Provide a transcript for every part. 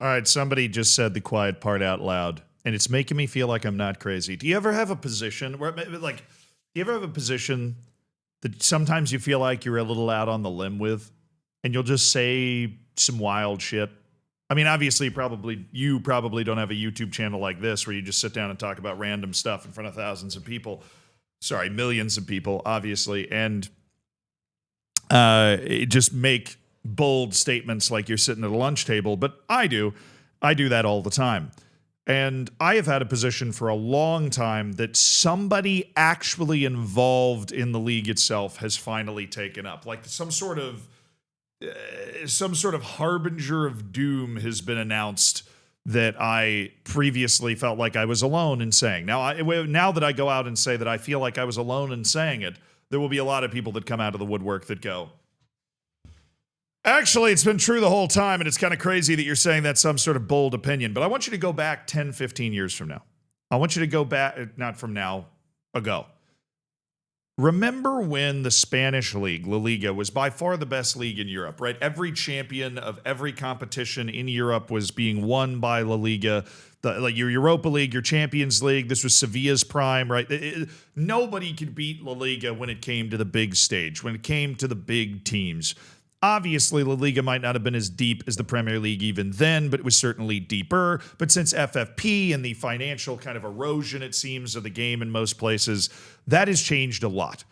All right, somebody just said the quiet part out loud, and it's making me feel like I'm not crazy. Do you ever have a position where, like, do you ever have a position that sometimes you feel like you're a little out on the limb with, and you'll just say some wild shit? I mean, obviously, you probably don't have a YouTube channel like this where you just sit down and talk about random stuff in front of thousands of people. Sorry, millions of people, obviously, and just make bold statements like you're sitting at a lunch table, but I do. I do that all the time. And I have had a position for a long time that somebody actually involved in the league itself has finally taken up. Like some sort of harbinger of doom has been announced that I previously felt like I was alone in saying. Now that I go out and say that I feel like I was alone in saying it, there will be a lot of people that come out of the woodwork that go, actually, it's been true the whole time, and it's kind of crazy that you're saying that's some sort of bold opinion. But I want you to go back 10, 15 years from now. I want you to go back, not from now, ago. Remember when the Spanish league, La Liga, was by far the best league in Europe, right? Every champion of every competition in Europe was being won by La Liga. Like your Europa League, your Champions League, this was Sevilla's prime, right? Nobody could beat La Liga when it came to the big stage, when it came to the big teams. Obviously, La Liga might not have been as deep as the Premier League even then, but it was certainly deeper. But since FFP and the financial kind of erosion, it seems, of the game in most places, that has changed a lot.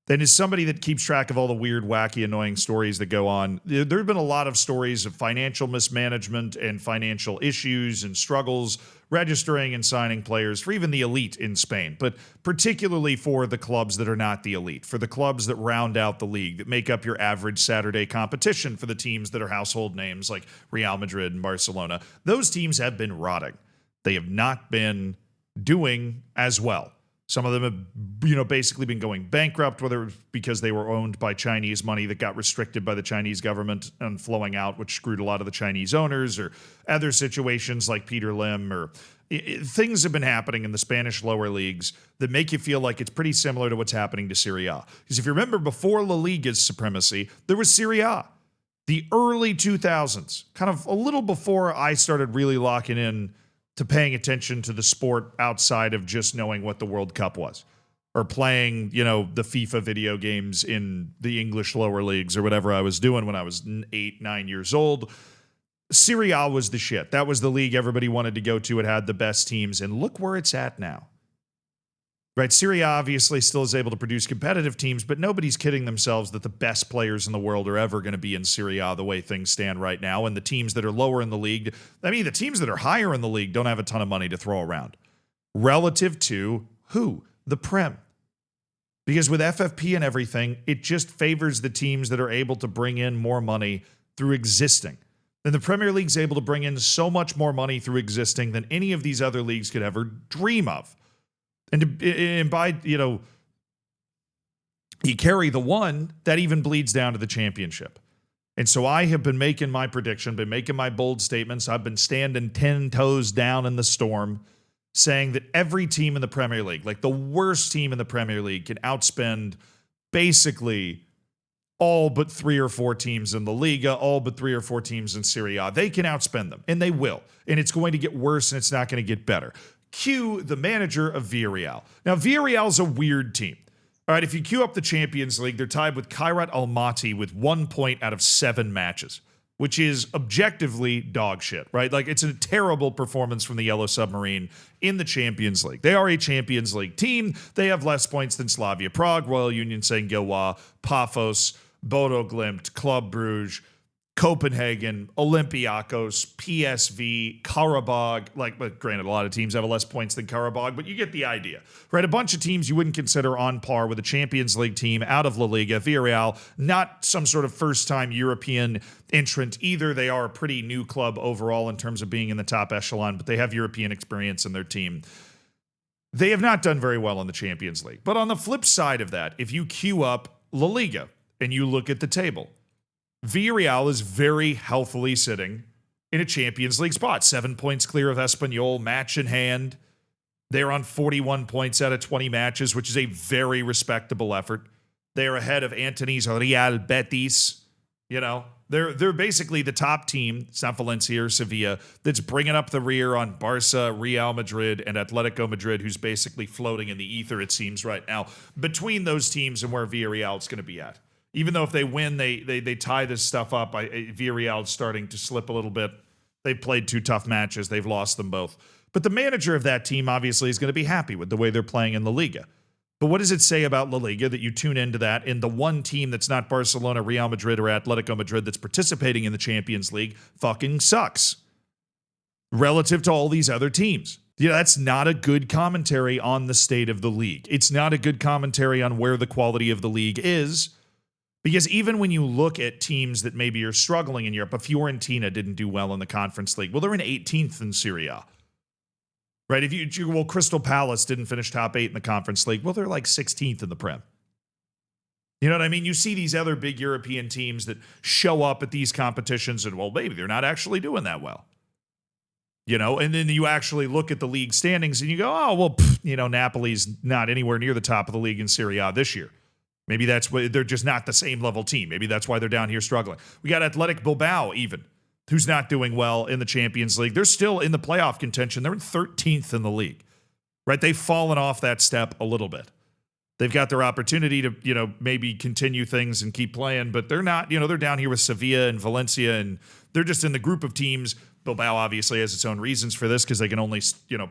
And as somebody that keeps track of all the weird, wacky, annoying stories that go on, there have been a lot of stories of financial mismanagement and financial issues and struggles registering and signing players for even the elite in Spain, but particularly for the clubs that are not the elite, for the clubs that round out the league, that make up your average Saturday competition for the teams that are household names like Real Madrid and Barcelona. Those teams have been rotting. They have not been doing as well. Some of them have, basically been going bankrupt, whether it was because they were owned by Chinese money that got restricted by the Chinese government and flowing out, which screwed a lot of the Chinese owners, or other situations like Peter Lim, or things have been happening in the Spanish lower leagues that make you feel like it's pretty similar to what's happening to Serie A. Because if you remember, before La Liga's supremacy, there was Serie A. The early 2000s, kind of a little before I started really locking in to paying attention to the sport outside of just knowing what the World Cup was, or playing, the FIFA video games in the English lower leagues or whatever I was doing when I was 8, 9 years old. Serie A was the shit. That was the league everybody wanted to go to. It had the best teams, and look where it's at now. Right, Serie A obviously still is able to produce competitive teams, but nobody's kidding themselves that the best players in the world are ever going to be in Serie A the way things stand right now. And the teams that are lower in the league, the teams that are higher in the league don't have a ton of money to throw around. Relative to who? The Prem. Because with FFP and everything, it just favors the teams that are able to bring in more money through existing. And the Premier League's able to bring in so much more money through existing than any of these other leagues could ever dream of. And by, you carry the one, that even bleeds down to the championship. And so I have been making my prediction, been making my bold statements. I've been standing 10 toes down in the storm, saying that every team in the Premier League, like the worst team in the Premier League, can outspend basically all but 3 or 4 teams in the Liga, all but 3 or 4 teams in Serie A. They can outspend them, and they will. And it's going to get worse, and it's not going to get better. Cue the manager of Villarreal. Now, Villarreal's a weird team. All right, if you queue up the Champions League, they're tied with Kairat Almaty with 1 point out of 7 matches, which is objectively dog shit, right? Like, it's a terrible performance from the Yellow Submarine in the Champions League. They are a Champions League team. They have less points than Slavia Prague, Royal Union Saint-Gilloise, Paphos, Bodo Glimt, Club Brugge, Copenhagen, Olympiacos, PSV, Karabag. But granted, a lot of teams have less points than Karabag, but you get the idea, right? A bunch of teams you wouldn't consider on par with a Champions League team out of La Liga. Villarreal, not some sort of first-time European entrant either. They are a pretty new club overall in terms of being in the top echelon, but they have European experience in their team. They have not done very well in the Champions League. But on the flip side of that, if you queue up La Liga and you look at the table, Villarreal is very healthily sitting in a Champions League spot. 7 points clear of Espanyol, match in hand. They're on 41 points out of 20 matches, which is a very respectable effort. They are ahead of Antony's Real Betis, They're basically the top team. It's not Valencia or Sevilla that's bringing up the rear on Barca, Real Madrid, and Atletico Madrid, who's basically floating in the ether, it seems, right now, between those teams and where Villarreal is going to be at. Even though if they win, they tie this stuff up. Villarreal is starting to slip a little bit. They've played 2 tough matches. They've lost them both. But the manager of that team obviously is going to be happy with the way they're playing in La Liga. But what does it say about La Liga that you tune into that and the one team that's not Barcelona, Real Madrid, or Atletico Madrid that's participating in the Champions League fucking sucks relative to all these other teams? That's not a good commentary on the state of the league. It's not a good commentary on where the quality of the league is, because even when you look at teams that maybe are struggling in Europe, Fiorentina didn't do well in the Conference League. Well, they're in 18th in Serie A. Right? Crystal Palace didn't finish top 8 in the Conference League. Well, they're like 16th in the Prem. You know what I mean? You see these other big European teams that show up at these competitions and, well, maybe they're not actually doing that well. And then you actually look at the league standings and you go, oh, well, Napoli's not anywhere near the top of the league in Serie A this year. Maybe that's why they're just not the same level team. Maybe that's why they're down here struggling. We got Athletic Bilbao even, who's not doing well in the Champions League. They're still in the playoff contention. They're in 13th in the league, right? They've fallen off that step a little bit. They've got their opportunity to, maybe continue things and keep playing, but they're not, they're down here with Sevilla and Valencia, and they're just in the group of teams. Bilbao obviously has its own reasons for this because they can only,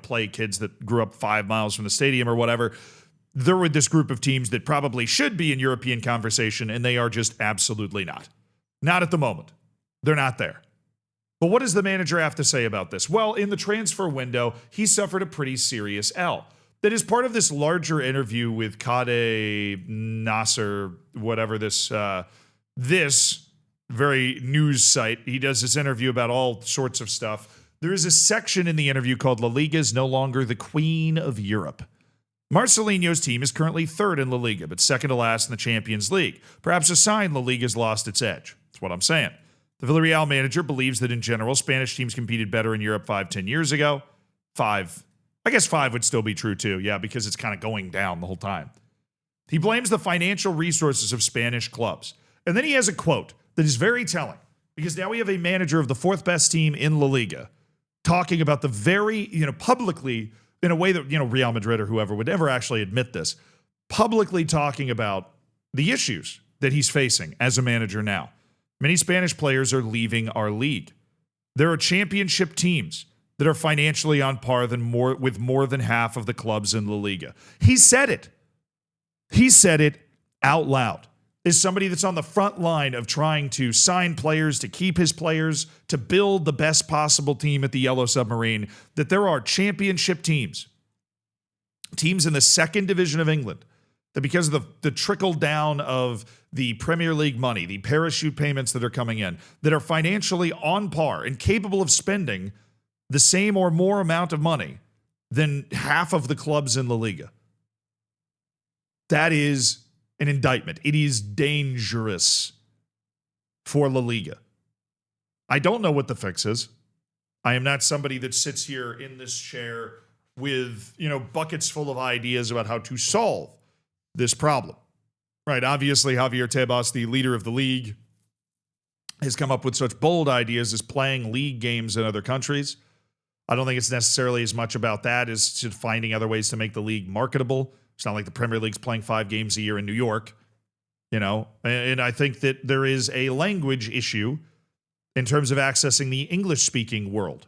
play kids that grew up 5 miles from the stadium or whatever. They're with this group of teams that probably should be in European conversation, and they are just absolutely not. Not at the moment. They're not there. But what does the manager have to say about this? Well, in the transfer window, he suffered a pretty serious L. That is part of this larger interview with Kade Nasser, whatever this very news site. He does this interview about all sorts of stuff. There is a section in the interview called La Liga is no longer the queen of Europe. Marcelinho's team is currently 3rd in La Liga, but 2nd to last in the Champions League. Perhaps a sign La Liga's lost its edge. That's what I'm saying. The Villarreal manager believes that in general, Spanish teams competed better in Europe 5-10 years ago. 5. I guess 5 would still be true too, yeah, because it's kind of going down the whole time. He blames the financial resources of Spanish clubs. And then he has a quote that is very telling, because now we have a manager of the 4th best team in La Liga talking about the very, publicly, in a way that, Real Madrid or whoever would never actually admit this, publicly talking about the issues that he's facing as a manager now. Many Spanish players are leaving our league. There are championship teams that are financially on par with more than half of the clubs in La Liga. He said it. He said it out loud. As somebody that's on the front line of trying to sign players, to keep his players, to build the best possible team at the Yellow Submarine, that there are championship teams in the 2nd division of England, that because of the trickle down of the Premier League money, the parachute payments that are coming in, that are financially on par and capable of spending the same or more amount of money than half of the clubs in La Liga. That is an indictment. It is dangerous for La Liga. I don't know what the fix is. I am not somebody that sits here in this chair with, buckets full of ideas about how to solve this problem. Right? Obviously, Javier Tebas, the leader of the league, has come up with such bold ideas as playing league games in other countries. I don't think it's necessarily as much about that as to finding other ways to make the league marketable. It's not like the Premier League's playing 5 games a year in New York, and I think that there is a language issue in terms of accessing the English-speaking world.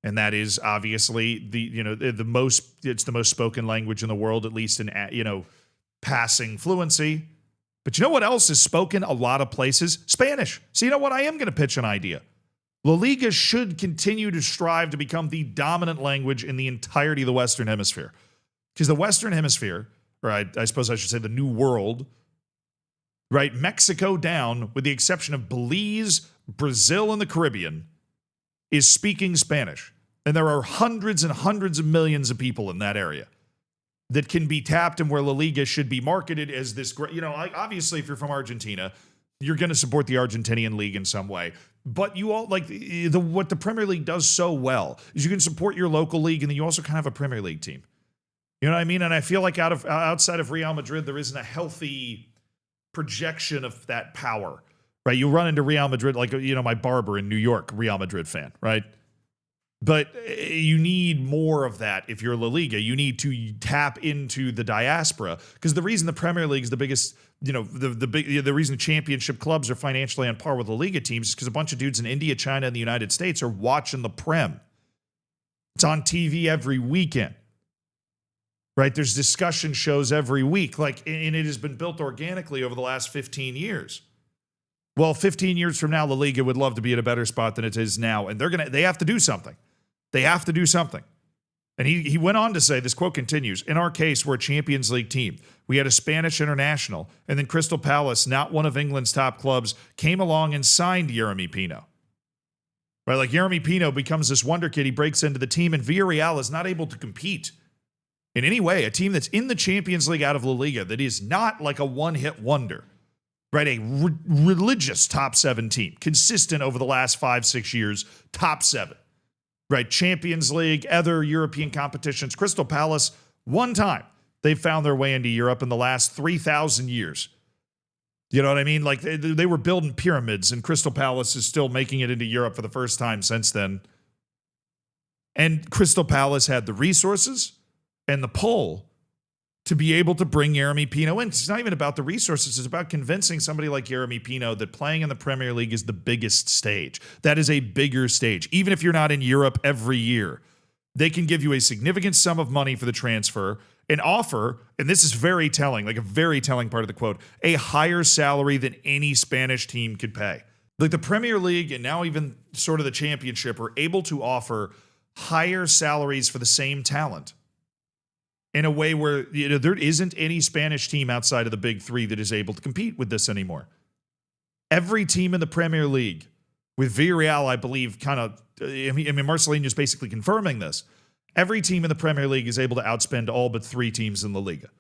And that is obviously the most spoken language in the world, at least in, passing fluency. But you know what else is spoken a lot of places? Spanish. So you know what? I am going to pitch an idea. La Liga should continue to strive to become the dominant language in the entirety of the Western Hemisphere. Because the Western Hemisphere, or I suppose I should say the New World, right? Mexico down, with the exception of Belize, Brazil, and the Caribbean, is speaking Spanish. And there are hundreds and hundreds of millions of people in that area that can be tapped, and where La Liga should be marketed as this great, obviously if you're from Argentina, you're going to support the Argentinian league in some way. But you all, what the Premier League does so well is you can support your local league, and then you also kind of have a Premier League team. You know what I mean? And I feel like outside of Real Madrid, there isn't a healthy projection of that power, right? You run into Real Madrid, like, my barber in New York, Real Madrid fan, right? But you need more of that if you're La Liga. You need to tap into the diaspora, because the reason the Premier League is the biggest, the reason the championship clubs are financially on par with La Liga teams is because a bunch of dudes in India, China, and the United States are watching the Prem. It's on TV every weekend, right? There's discussion shows every week, and it has been built organically over the last 15 years. Well, 15 years from now, La Liga would love to be in a better spot than it is now, and they have to do something. They have to do something. And he went on to say, this quote continues, "In our case, we're a Champions League team. We had a Spanish international, and then Crystal Palace, not one of England's top clubs, came along and signed Yeremy Pino." Right, like Yeremy Pino becomes this wonder kid. He breaks into the team, and Villarreal is not able to compete in any way. A team that's in the Champions League out of La Liga that is not like a one-hit wonder. Right, a religious top 7 team, consistent over the last 5-6 years, top 7. Right, Champions League, other European competitions. Crystal Palace, one time they've found their way into Europe in the last 3,000 years. You know what I mean? Like, they were building pyramids, and Crystal Palace is still making it into Europe for the first time since then. And Crystal Palace had the resources and the pull to be able to bring Yeremy Pino in. It's not even about the resources. It's about convincing somebody like Yeremy Pino that playing in the Premier League is the biggest stage. That is a bigger stage. Even if you're not in Europe every year, they can give you a significant sum of money for the transfer and offer, and this is very telling, like a very telling part of the quote, a higher salary than any Spanish team could pay. Like the Premier League and now even sort of the Championship are able to offer higher salaries for the same talent in a way where there isn't any Spanish team outside of the big 3 that is able to compete with this anymore. Every team in the Premier League, with Villarreal, I believe, Marcelino's basically confirming this. Every team in the Premier League is able to outspend all but 3 teams in the Liga.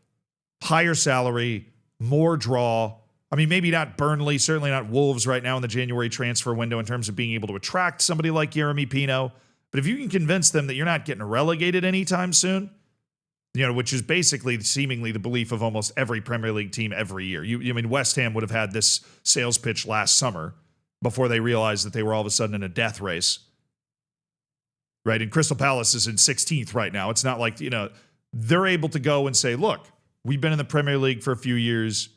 Higher salary, more draw. I mean, maybe not Burnley, certainly not Wolves right now in the January transfer window in terms of being able to attract somebody like Yeremy Pino. But if you can convince them that you're not getting relegated anytime soon, which is basically seemingly the belief of almost every Premier League team every year. West Ham would have had this sales pitch last summer before they realized that they were all of a sudden in a death race. Right? And Crystal Palace is in 16th right now. It's not like, they're able to go and say, look, we've been in the Premier League for a few years.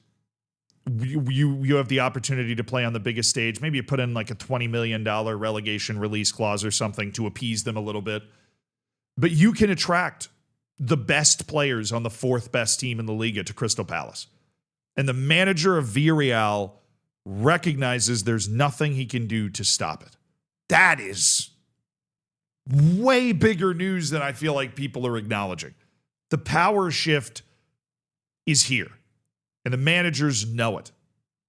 You have the opportunity to play on the biggest stage. Maybe you put in like a $20 million relegation release clause or something to appease them a little bit. But you can attract the best players on the 4th best team in the Liga to Crystal Palace. And the manager of Villarreal recognizes there's nothing he can do to stop it. That is way bigger news than I feel like people are acknowledging. The power shift is here, and the managers know it.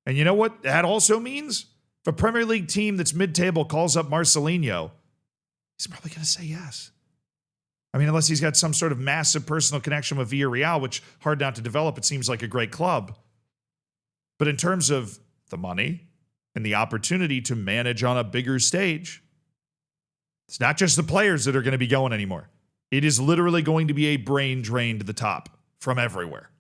And you know what that also means? If a Premier League team that's mid-table calls up Marcelino, he's probably going to say yes. I mean, unless he's got some sort of massive personal connection with Villarreal, which hard not to develop. It seems like a great club. But in terms of the money and the opportunity to manage on a bigger stage, it's not just the players that are going to be going anymore. It is literally going to be a brain drain to the top from everywhere.